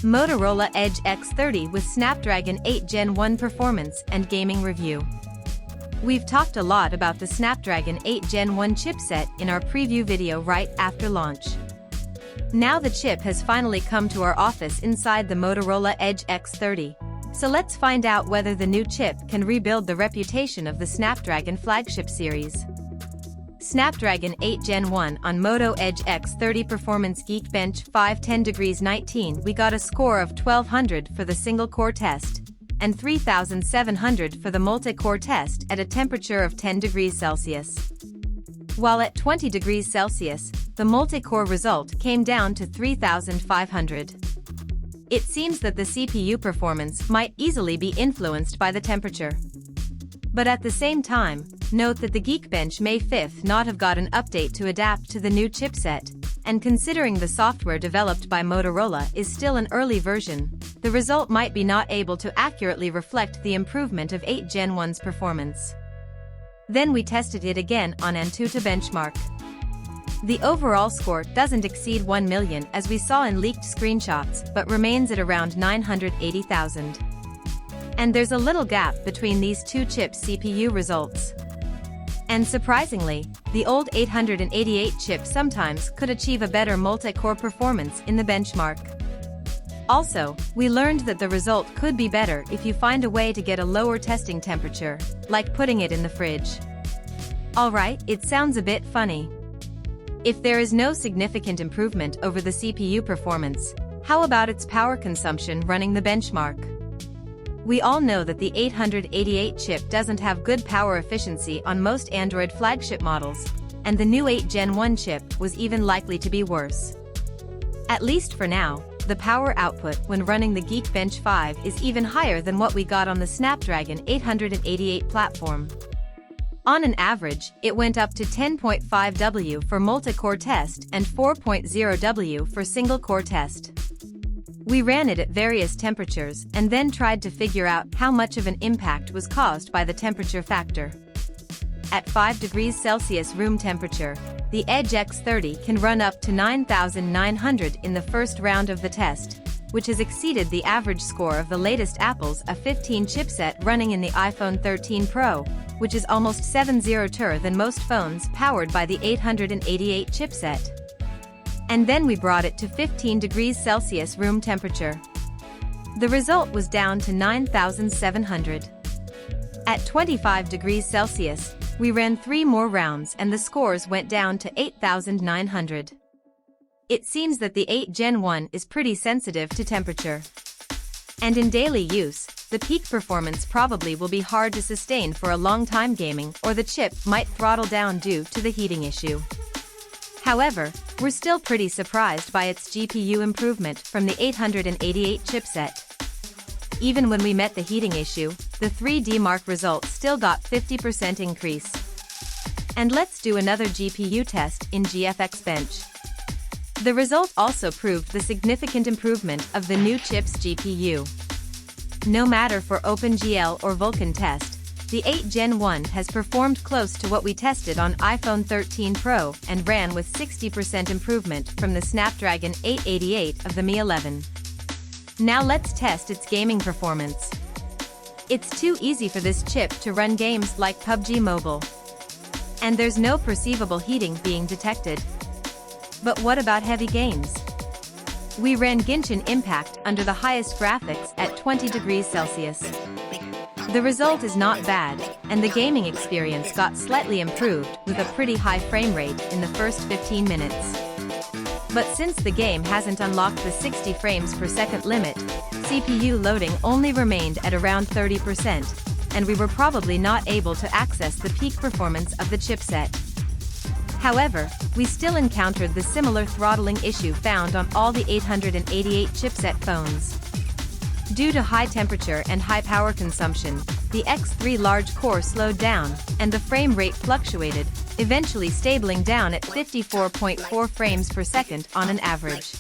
Motorola Edge X30 with Snapdragon 8 Gen 1 performance and gaming review. We've talked a lot about the Snapdragon 8 Gen 1 chipset in our preview video right after launch. Now the chip has finally come to our office inside the Motorola Edge X30. So let's find out whether the new chip can rebuild the reputation of the Snapdragon flagship series. Snapdragon 8 Gen 1 on Moto Edge X30 Performance Geekbench 510°19. We got a score of 1200 for the single-core test and 3700 for the multi-core test at a temperature of 10 degrees Celsius. While at 20 degrees Celsius, the multi-core result came down to 3500. It seems that the CPU performance might easily be influenced by the temperature. But at the same time, note that the Geekbench May 5th not have got an update to adapt to the new chipset, and considering the software developed by Motorola is still an early version, the result might be not able to accurately reflect the improvement of 8 Gen 1's performance. Then we tested it again on Antutu benchmark. The overall score doesn't exceed 1 million as we saw in leaked screenshots, but remains at around 980,000. And there's a little gap between these two chips' CPU results. And surprisingly, the old 888 chip sometimes could achieve a better multi-core performance in the benchmark. Also, we learned that the result could be better if you find a way to get a lower testing temperature, like putting it in the fridge. Alright, it sounds a bit funny. If there is no significant improvement over the CPU performance, how about its power consumption running the benchmark? We all know that the 888 chip doesn't have good power efficiency on most Android flagship models, and the new 8 Gen 1 chip was even likely to be worse. At least for now, the power output when running the Geekbench 5 is even higher than what we got on the Snapdragon 888 platform. On an average, it went up to 10.5 W for multi-core test and 4.0 W for single-core test. We ran it at various temperatures and then tried to figure out how much of an impact was caused by the temperature factor. At 5 degrees Celsius room temperature, the Edge X30 can run up to 9,900 in the first round of the test, which has exceeded the average score of the latest Apple's A15 chipset running in the iPhone 13 Pro, which is almost 70% than most phones powered by the 888 chipset. And then we brought it to 15 degrees Celsius room temperature. The result was down to 9,700. At 25 degrees Celsius, we ran 3 more rounds and the scores went down to 8,900. It seems that the 8 Gen 1 is pretty sensitive to temperature. And in daily use, the peak performance probably will be hard to sustain for a long time gaming, or the chip might throttle down due to the heating issue. However, we're still pretty surprised by its GPU improvement from the 888 chipset. Even when we met the heating issue, the 3D Mark result still got 50% increase. And let's do another GPU test in Geekbench. The result also proved the significant improvement of the new chip's GPU. No matter for OpenGL or Vulkan test, the 8 Gen 1 has performed close to what we tested on iPhone 13 Pro and ran with 60% improvement from the Snapdragon 888 of the Mi 11. Now let's test its gaming performance. It's too easy for this chip to run games like PUBG Mobile. And there's no perceivable heating being detected. But what about heavy games? We ran Genshin Impact under the highest graphics at 20 degrees Celsius. The result is not bad, and the gaming experience got slightly improved with a pretty high frame rate in the first 15 minutes. But since the game hasn't unlocked the 60 frames per second limit, CPU loading only remained at around 30%, and we were probably not able to access the peak performance of the chipset. However, we still encountered the similar throttling issue found on all the 888 chipset phones. Due to high temperature and high power consumption, the X3 large core slowed down, and the frame rate fluctuated, eventually stabling down at 54.4 frames per second on an average.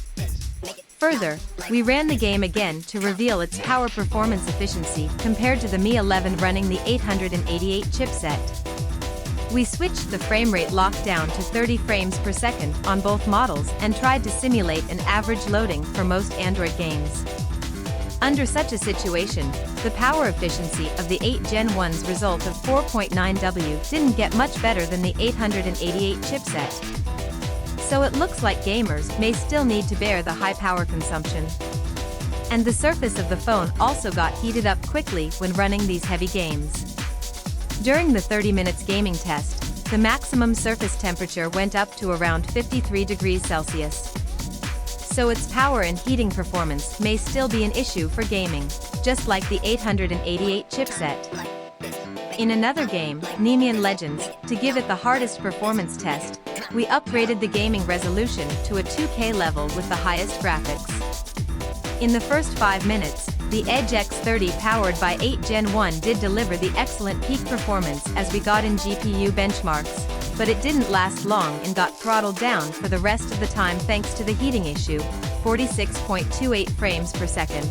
Further, we ran the game again to reveal its power performance efficiency compared to the Mi 11 running the 888 chipset. We switched the frame rate lock down to 30 frames per second on both models and tried to simulate an average loading for most Android games. Under such a situation, the power efficiency of the 8 Gen 1's result of 4.9W didn't get much better than the 888 chipset. So it looks like gamers may still need to bear the high power consumption. And the surface of the phone also got heated up quickly when running these heavy games. During the 30 minutes gaming test, the maximum surface temperature went up to around 53 degrees Celsius. So its power and heating performance may still be an issue for gaming, just like the 888 chipset. In another game, Nemean Legends, to give it the hardest performance test, we upgraded the gaming resolution to a 2K level with the highest graphics. In the first 5 minutes, the Edge X30 powered by 8 Gen 1 did deliver the excellent peak performance as we got in GPU benchmarks, but it didn't last long and got throttled down for the rest of the time thanks to the heating issue, 46.28 frames per second.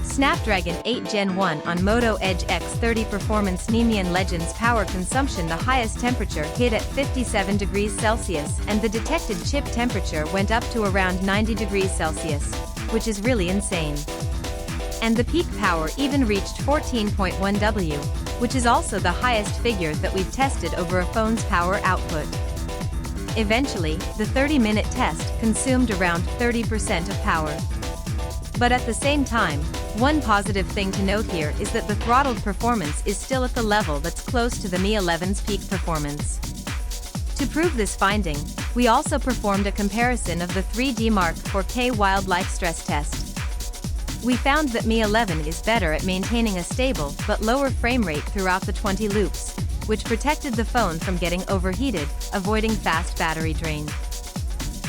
Snapdragon 8 Gen 1 on Moto Edge X30 Performance. Nemean Legends power consumption. The highest temperature hit at 57 degrees Celsius and the detected chip temperature went up to around 90 degrees Celsius, which is really insane. And the peak power even reached 14.1W, which is also the highest figure that we've tested over a phone's power output. Eventually, the 30-minute test consumed around 30% of power. But at the same time, one positive thing to note here is that the throttled performance is still at the level that's close to the Mi 11's peak performance. To prove this finding, we also performed a comparison of the 3D Mark 4K wildlife stress test. We found that Mi 11 is better at maintaining a stable but lower frame rate throughout the 20 loops, which protected the phone from getting overheated, avoiding fast battery drain.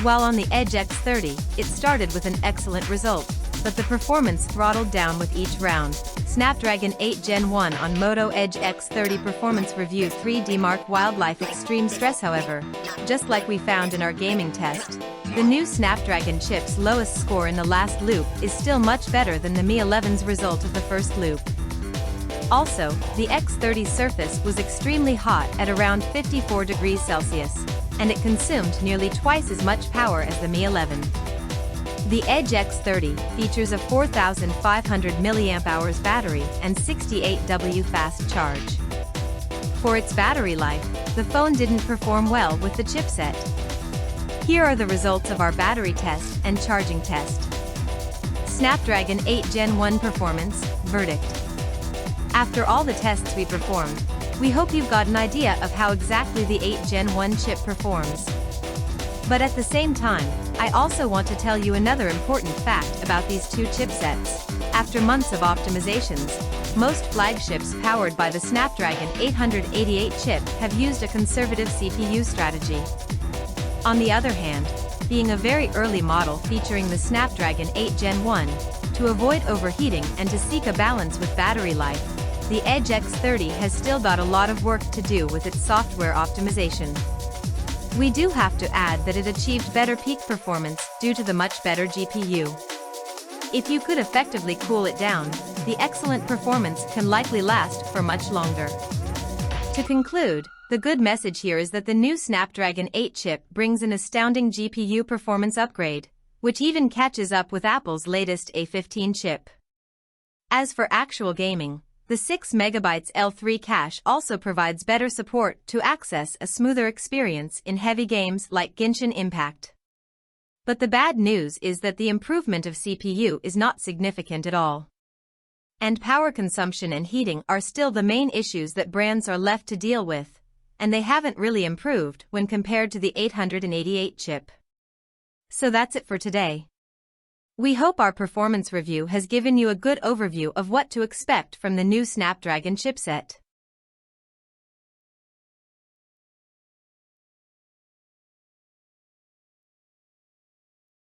While on the Edge X30, it started with an excellent result, but the performance throttled down with each round. Snapdragon 8 Gen 1 on Moto Edge X30 Performance Review. 3D Mark Wildlife Extreme Stress. However, just like we found in our gaming test, the new Snapdragon chip's lowest score in the last loop is still much better than the Mi 11's result of the first loop. Also, the X30's surface was extremely hot at around 54 degrees Celsius, and it consumed nearly twice as much power as the Mi 11. The Edge X30 features a 4,500 mAh battery and 68W fast charge. For its battery life, the phone didn't perform well with the chipset. Here are the results of our battery test and charging test. Snapdragon 8 Gen 1 Performance, verdict. After all the tests we performed, we hope you've got an idea of how exactly the 8 Gen 1 chip performs. But at the same time, I also want to tell you another important fact about these two chipsets. After months of optimizations, most flagships powered by the Snapdragon 888 chip have used a conservative CPU strategy. On the other hand, being a very early model featuring the Snapdragon 8 Gen 1, to avoid overheating and to seek a balance with battery life, the Edge X30 has still got a lot of work to do with its software optimization. We do have to add that it achieved better peak performance due to the much better GPU. If you could effectively cool it down, the excellent performance can likely last for much longer. To conclude, the good message here is that the new Snapdragon 8 chip brings an astounding GPU performance upgrade, which even catches up with Apple's latest A15 chip. As for actual gaming, the 6MB L3 cache also provides better support to access a smoother experience in heavy games like Genshin Impact. But the bad news is that the improvement of CPU is not significant at all. And power consumption and heating are still the main issues that brands are left to deal with, and they haven't really improved when compared to the 888 chip. So that's it for today. We hope our performance review has given you a good overview of what to expect from the new Snapdragon chipset.